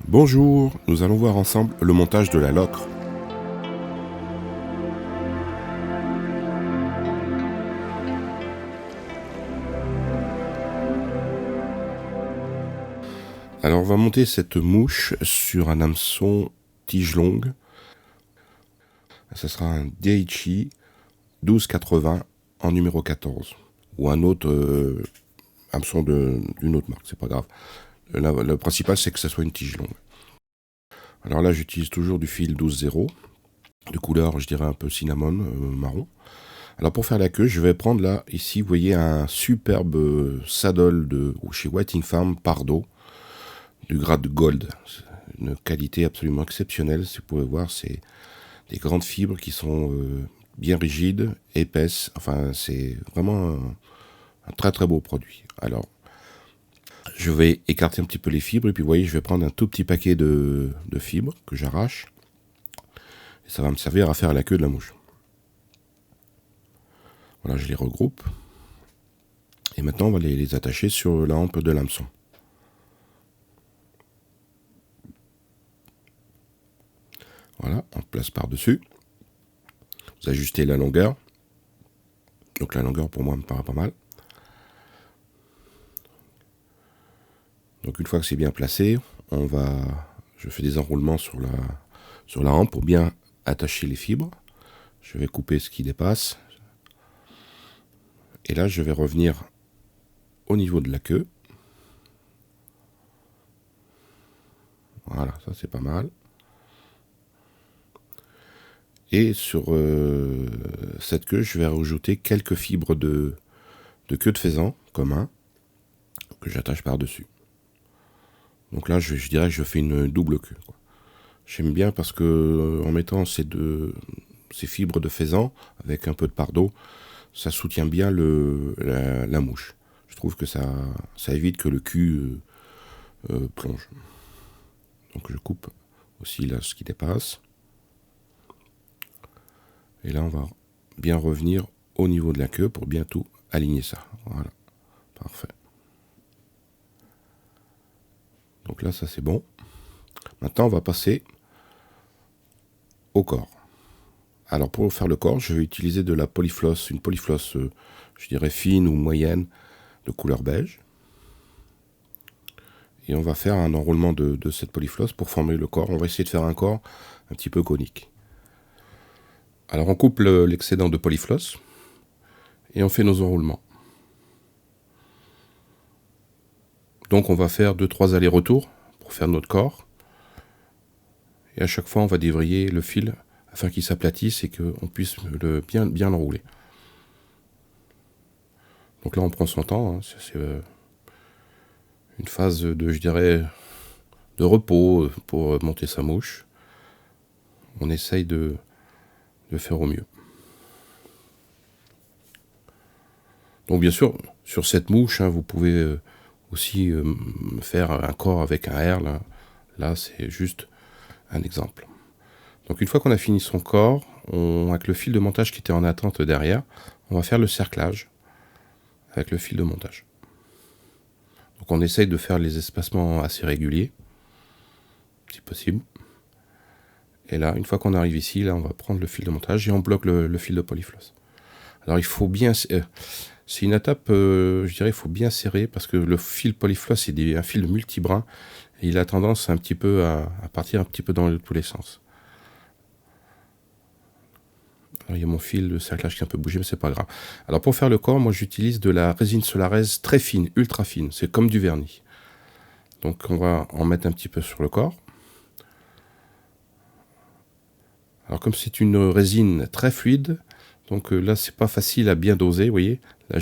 Bonjour, nous allons voir ensemble le montage de la locre. Alors on va monter cette mouche sur un hameçon tige longue. Ce sera un Daiichi 1280 en numéro 14. Ou un autre hameçon d'une autre marque, c'est pas grave. Le principal c'est que ce soit une tige longue. Alors là j'utilise toujours du fil 12-0, de couleur je dirais un peu cinnamon, marron. Alors pour faire la queue, je vais prendre là, ici, vous voyez un superbe saddle de chez Whiting Farm Pardo, du grade Gold. C'est une qualité absolument exceptionnelle, si vous pouvez voir, c'est des grandes fibres qui sont bien rigides, épaisses, enfin c'est vraiment un très très beau produit. Alors, je vais écarter un petit peu les fibres, et puis vous voyez, je vais prendre un tout petit paquet de fibres que j'arrache, et ça va me servir à faire la queue de la mouche. Voilà, je les regroupe. Et maintenant, on va les attacher sur la hampe de l'hameçon. Voilà, on place par-dessus. Vous ajustez la longueur. Donc la longueur, pour moi, me paraît pas mal. Donc une fois que c'est bien placé, je fais des enroulements sur la hampe pour bien attacher les fibres. Je vais couper ce qui dépasse. Et là, je vais revenir au niveau de la queue. Voilà, ça c'est pas mal. Et sur cette queue, je vais rajouter quelques fibres de queue de faisan, comme un, que j'attache par-dessus. Donc là, je dirais que je fais une double queue, quoi. J'aime bien parce que en mettant ces fibres de faisan avec un peu de pardo, ça soutient bien la mouche. Je trouve que ça évite que le cul plonge. Donc je coupe aussi là ce qui dépasse. Et là, on va bien revenir au niveau de la queue pour bien tout aligner ça. Voilà, parfait. Donc là, ça c'est bon. Maintenant, on va passer au corps. Alors pour faire le corps, je vais utiliser de la polyfloss, une polyfloss, je dirais fine ou moyenne, de couleur beige. Et on va faire un enroulement de cette polyfloss pour former le corps. On va essayer de faire un corps un petit peu conique. Alors on coupe l'excédent de polyfloss et on fait nos enroulements. Donc on va faire 2-3 allers-retours pour faire notre corps. Et à chaque fois, on va dévriller le fil afin qu'il s'aplatisse et qu'on puisse bien l'enrouler. Donc là, on prend son temps. Hein. C'est une phase je dirais, de repos pour monter sa mouche. On essaye de faire au mieux. Donc bien sûr, sur cette mouche, hein, vous pouvez aussi faire un corps avec un R. Là c'est juste un exemple. Donc une fois qu'on a fini son corps, avec le fil de montage qui était en attente derrière, on va faire le cerclage avec le fil de montage. Donc on essaye de faire les espacements assez réguliers, si possible. Et là, une fois qu'on arrive ici, là, on va prendre le fil de montage et on bloque le fil de polyfloss. Alors il faut bien... c'est une étape, je dirais, il faut bien serrer parce que le fil polyfloss, c'est un fil multibrin et il a tendance un petit peu à partir un petit peu dans tous les sens. Alors, il y a mon fil de cerclage qui est un peu bougé, mais c'est pas grave. Alors pour faire le corps, moi j'utilise de la résine Solarez très fine, ultra fine. C'est comme du vernis. Donc on va en mettre un petit peu sur le corps. Alors comme c'est une résine très fluide, donc là c'est pas facile à bien doser, vous voyez. Là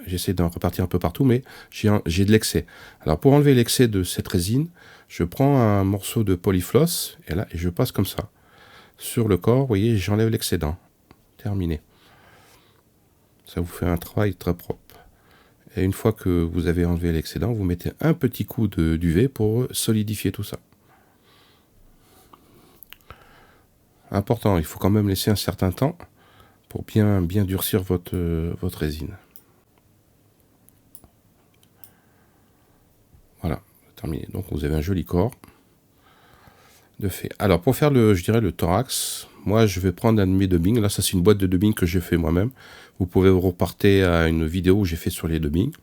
j'essaie d'en repartir un peu partout, mais j'ai de l'excès. Alors pour enlever l'excès de cette résine, je prends un morceau de polyfloss, et je passe comme ça. Sur le corps, vous voyez, j'enlève l'excédent. Terminé. Ça vous fait un travail très propre. Et une fois que vous avez enlevé l'excédent, vous mettez un petit coup d'UV pour solidifier tout ça. Important, il faut quand même laisser un certain temps pour bien durcir votre résine. Voilà, terminé. Donc vous avez un joli corps. de fait. Alors, pour faire je dirais le thorax, moi, je vais prendre un de mes dubbings. Là, ça, c'est une boîte de dubbing que j'ai fait moi-même. Vous pouvez repartir à une vidéo où j'ai fait sur les dubbings.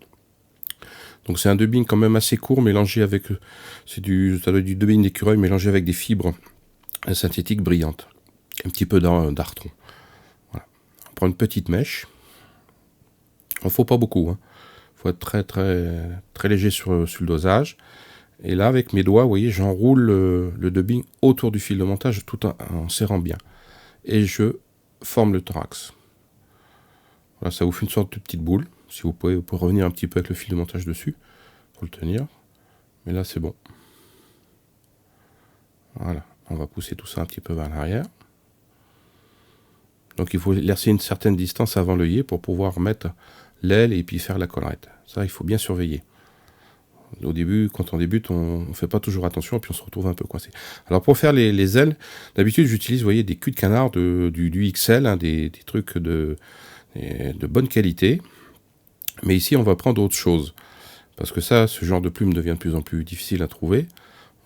Donc, c'est un dubbing quand même assez court, mélangé avec... ça doit être du dubbing d'écureuil mélangé avec des fibres synthétiques brillantes. Un petit peu d'artron. Voilà. On prend une petite mèche. Il ne faut pas beaucoup. Il faut être très, très, très léger sur le dosage. Et là, avec mes doigts, vous voyez, j'enroule le dubbing autour du fil de montage tout en serrant bien. Et je forme le thorax. Voilà, ça vous fait une sorte de petite boule. Si vous pouvez revenir un petit peu avec le fil de montage dessus pour le tenir. Mais là, c'est bon. Voilà, on va pousser tout ça un petit peu vers l'arrière. Donc il faut laisser une certaine distance avant l'œillet pour pouvoir mettre l'aile et puis faire la collerette. Ça, il faut bien surveiller. Au début, quand on débute, on ne fait pas toujours attention et puis on se retrouve un peu coincé. Alors pour faire les ailes, d'habitude j'utilise, vous voyez, des culs de canard du XL, des trucs de bonne qualité. Mais ici, on va prendre autre chose. Parce que ça, ce genre de plume devient de plus en plus difficile à trouver.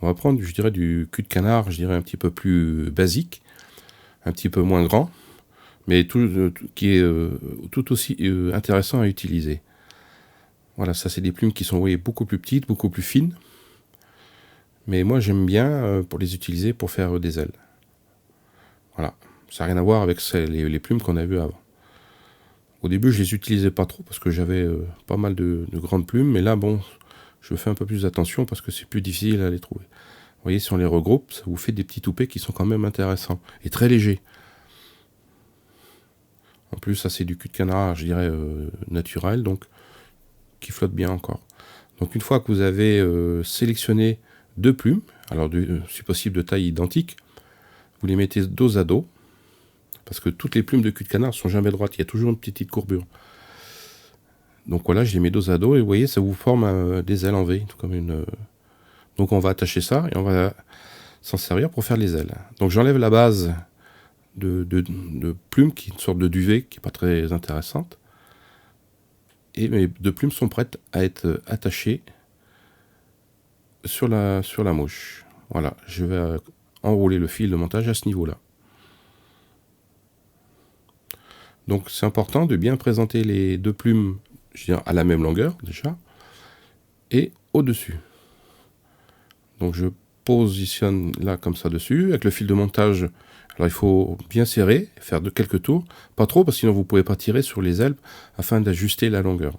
On va prendre, je dirais, du cul de canard, je dirais, un petit peu plus basique, un petit peu moins grand, mais qui est tout aussi intéressant à utiliser. Voilà, ça c'est des plumes qui sont, vous voyez, beaucoup plus petites, beaucoup plus fines. Mais moi j'aime bien pour les utiliser pour faire des ailes. Voilà, ça n'a rien à voir avec les plumes qu'on a vues avant. Au début je les utilisais pas trop parce que j'avais pas mal de grandes plumes, mais là bon, je fais un peu plus attention parce que c'est plus difficile à les trouver. Vous voyez, si on les regroupe, ça vous fait des petits toupets qui sont quand même intéressants et très légers. En plus, ça c'est du cul de canard, je dirais, naturel, donc qui flotte bien encore. Donc une fois que vous avez sélectionné deux plumes, alors si possible de taille identique, vous les mettez dos à dos, parce que toutes les plumes de cul de canard ne sont jamais droites, il y a toujours une petite courbure. Donc voilà, je les mets dos à dos, et vous voyez, ça vous forme des ailes en V, comme une... Donc on va attacher ça, et on va s'en servir pour faire les ailes. Donc j'enlève la base de plumes, qui est une sorte de duvet, qui n'est pas très intéressante. Et mes deux plumes sont prêtes à être attachées sur la mouche. Voilà, je vais enrouler le fil de montage à ce niveau-là. Donc c'est important de bien présenter les deux plumes, je veux dire, à la même longueur déjà, et au-dessus. Donc je positionne là comme ça dessus, avec le fil de montage. Alors il faut bien serrer, faire quelques tours, pas trop parce que sinon vous ne pouvez pas tirer sur les ailes afin d'ajuster la longueur.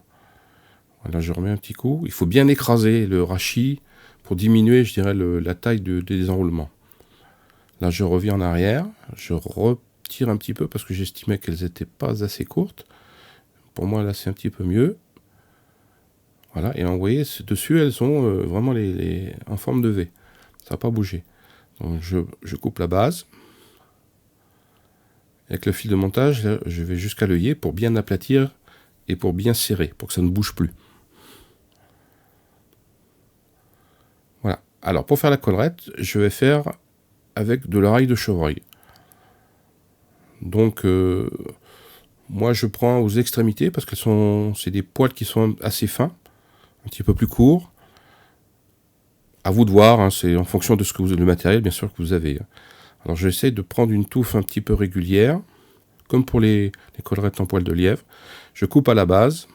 Voilà, je remets un petit coup. Il faut bien écraser le rachis pour diminuer, je dirais, la taille des enroulements. Là je reviens en arrière, je retire un petit peu parce que j'estimais qu'elles n'étaient pas assez courtes. Pour moi là c'est un petit peu mieux. Voilà, et vous voyez, dessus elles sont vraiment en forme de V. Ça n'a pas bougé. Donc je coupe la base. Avec le fil de montage, là, je vais jusqu'à l'œillet pour bien aplatir et pour bien serrer, pour que ça ne bouge plus. Voilà. Alors pour faire la collerette, je vais faire avec de l'oreille de chevreuil. Donc moi je prends aux extrémités parce que c'est des poils qui sont assez fins, un petit peu plus courts. À vous de voir, hein, c'est en fonction de le matériel bien sûr que vous avez. Alors j'essaie de prendre une touffe un petit peu régulière, comme pour les collerettes en poil de lièvre. Je coupe à la base.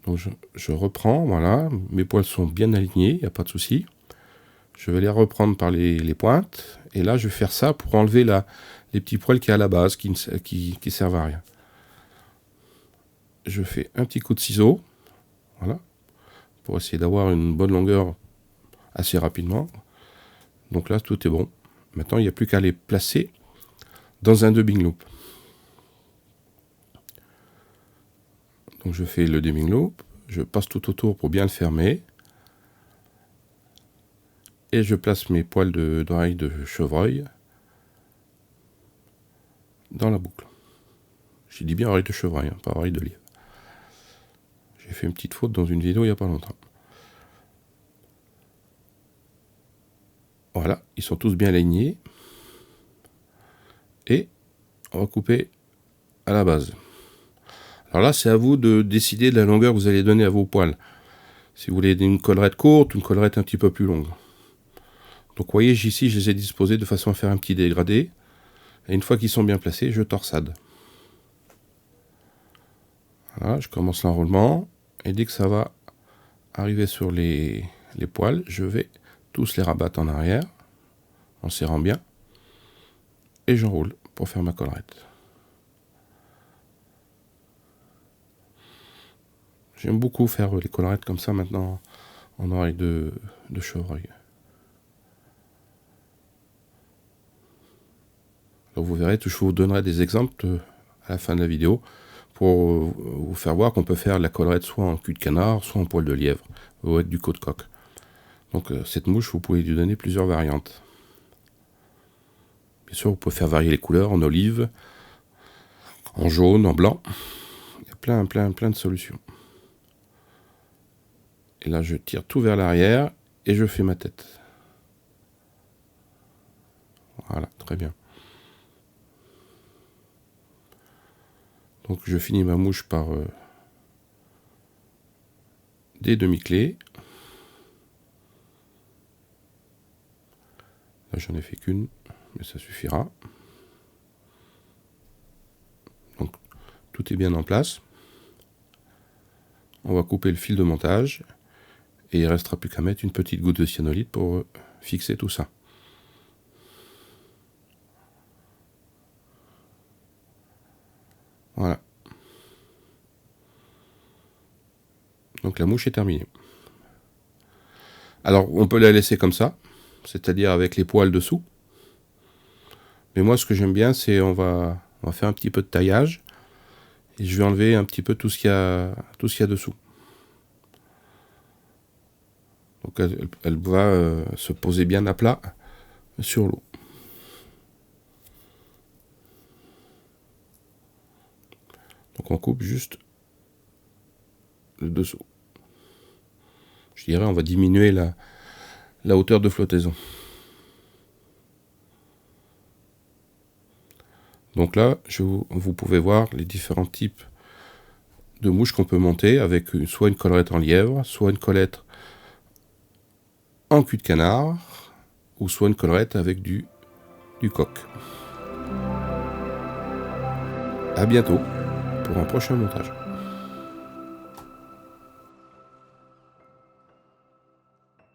Donc je reprends, voilà, mes poils sont bien alignés, il n'y a pas de souci. Je vais les reprendre par les pointes, et là je vais faire ça pour enlever les petits poils qui y a à la base, qui servent à rien. Je fais un petit coup de ciseau, voilà, pour essayer d'avoir une bonne longueur assez rapidement. Donc là tout est bon. Maintenant il n'y a plus qu'à les placer dans un dubbing loop. Donc je fais le dubbing loop, je passe tout autour pour bien le fermer. Et je place mes poils d'oreille de chevreuil dans la boucle. J'ai dit bien oreille de chevreuil, hein, pas oreille de lièvre. J'ai fait une petite faute dans une vidéo il n'y a pas longtemps. Voilà, ils sont tous bien alignés. Et on va couper à la base. Alors là, c'est à vous de décider de la longueur que vous allez donner à vos poils. Si vous voulez une collerette courte, une collerette un petit peu plus longue. Donc vous voyez, ici, je les ai disposés de façon à faire un petit dégradé. Et une fois qu'ils sont bien placés, je torsade. Voilà, je commence l'enroulement. Et dès que ça va arriver sur les poils, je vais tous les rabattre en arrière, en serrant bien. Et j'enroule pour faire ma collerette. J'aime beaucoup faire les collerettes comme ça maintenant en oreille de chevreuil. Donc vous verrez, je vous donnerai des exemples à la fin de la vidéo pour vous faire voir qu'on peut faire la collerette soit en cul de canard, soit en poil de lièvre, ou avec du côte de coq. Donc cette mouche, vous pouvez lui donner plusieurs variantes. Bien sûr, vous pouvez faire varier les couleurs en olive, en jaune, en blanc. Il y a plein de solutions. Et là, je tire tout vers l'arrière et je fais ma tête. Voilà, très bien. Donc je finis ma mouche par des demi-clés. Là, j'en ai fait qu'une, mais ça suffira. Donc tout est bien en place. On va couper le fil de montage et il ne restera plus qu'à mettre une petite goutte de cyanolite pour fixer tout ça. Voilà. Donc la mouche est terminée. Alors on peut la laisser comme ça, c'est-à-dire avec les poils dessous. Mais moi ce que j'aime bien, c'est on va faire un petit peu de taillage et je vais enlever un petit peu tout ce qu'il y a dessous. Donc elle va se poser bien à plat sur l'eau. Donc on coupe juste le dessous. Je dirais on va diminuer la hauteur de flottaison. Donc là, vous pouvez voir les différents types de mouches qu'on peut monter avec soit une collerette en lièvre, soit une collerette en cul de canard, ou soit une collerette avec du coq. A bientôt pour un prochain montage.